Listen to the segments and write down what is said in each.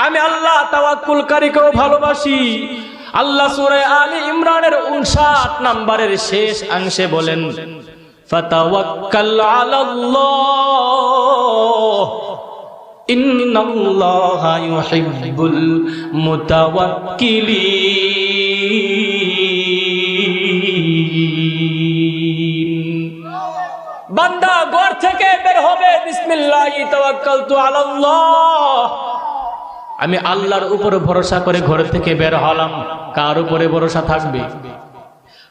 আমি আল্লাহ তাওয়াক্কুলকারীকেও ভালোবাসি। আল্লাহ সূরা আলী ইমরানের 59 নম্বরের শেষ অংশে বলেন, ফাতাওয়াক্কাল আলাল্লাহ ইন্নাল্লাহা ইউহিব্বুল মুতাওয়াক্কিলিন। বান্দা ঘর থেকে বের হবে, বিসমিল্লাহি তাওয়াক্কালতু আলাল্লাহ, আমি আল্লাহর উপর ভরসা করে ঘর থেকে বের হলাম। কার উপরে ভরসা থাকবে?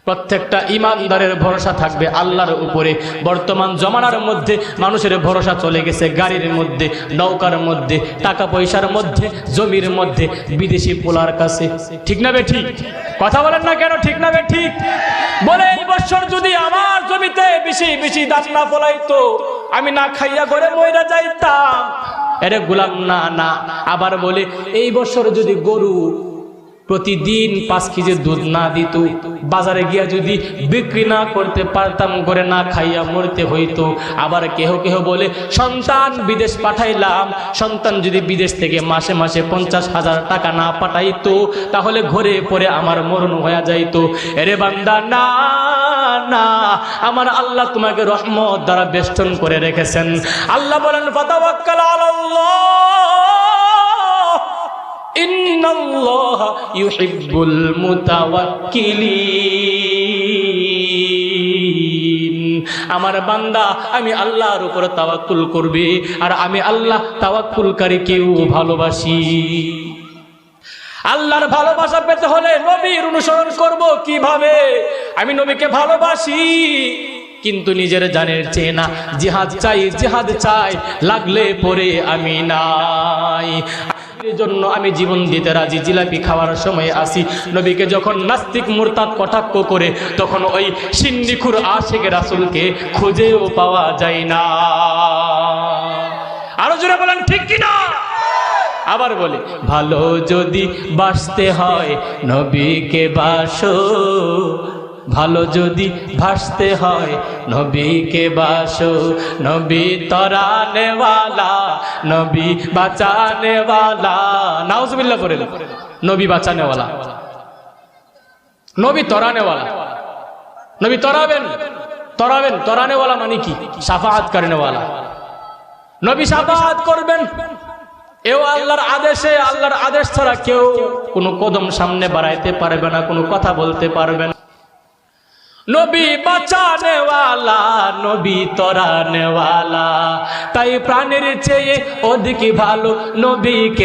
প্রত্যেকটা ঈমানদারের ভরসা থাকবে আল্লাহর উপরে। বর্তমান জমানার মধ্যে মানুষের ভরসা চলে গেছে গাড়ির মধ্যে, নৌকার মধ্যে, টাকা পয়সার মধ্যে, জমির মধ্যে, বিদেশি পোলার কাছে। ঠিক না বে ঠিক? কথা বলেন না কেন? ঠিক না বে ঠিক? বলে এই বছর যদি আমার জমিতে বেশি বেশি দাম না ফলাইতো, আমি না খাইয়া ঘরে মইরা যাইতাম। এরে গোলাম না না। আবার বলে এই বছর যদি গরু প্রতিদিন 5 কেজি দুধ না দিত, বাজারে গিয়া যদি বিক্রি না করতে পারতাম, করে না খাইয়া মরতে হইতো। আবার কেহ কেহ বলে সন্তান বিদেশ পাঠাইলাম, সন্তান যদি বিদেশ থেকে মাসে মাসে 50,000 টাকা না পাঠাইতো, তাহলে ঘরে পরে আমার মরণ হয়ে যাইতো। এরে বান্দা না না, আমার আল্লাহ তোমাকে রহমত দ্বারা বেষ্টন করে রেখেছেন। আল্লাহ বলেন ফাতাওয়াক্কাল আলাল্লাহ ইন্নাল্লাহা ইউহিব্বুল মুতাওয়াক্কিলিন। আমার বান্দা আমি আল্লাহর উপর তাওয়াক্কুল করবে, আর আমি আল্লাহ তাওয়াক্কুলকারীকেও ভালোবাসি। আল্লাহর ভালোবাসা পেতে হলে নবীর অনুসরণ করব কিভাবে? আমি নবীকে ভালোবাসি, কিন্তু নিজের জানের চেয়ে না। জিহাদ চাই, জিহাদ চাই, লাগলে পরে আমি নাই। জন্য আমি জীবন দিতে রাজি। জিলাপি খাওয়ার সময় আসি, নবীকে যখন নাস্তিক মুরতাদ কটাক্ষ করে, তখন ওই সিন্নিখুর আশিক রাসূলকে খুঁজেও পাওয়া যায় না। আরো জোরে বলেন ঠিক কিনা? আবার বলে ভালো যদি বাসতে হয় নবীকে বাসো, ভালো যদি ভাসতে হয় নবীকে বাসো। নবী তরানেওয়ালা, নবী বাঁচানেওয়ালা। নাউজুবিল্লাহ করেন। নবী বাঁচানেওয়ালা, নবী তরানেওয়ালা। নবী তরাবেন, তরাবেন। তরানেওয়ালা মানে কি? শাফাআত করেনেওয়ালা। নবী শাফাআত করবেন, এও আল্লাহর আদেশে। আল্লাহর আদেশ ছাড়া কেউ কোনো কদম সামনে বাড়াইতে পারবে না, কোনো কথা বলতে পারবে না। নবী বাঁচানেওয়ালা, নবী তরানেওয়ালা, তাই প্রাণের চেয়ে অধিক ভালো নবীকে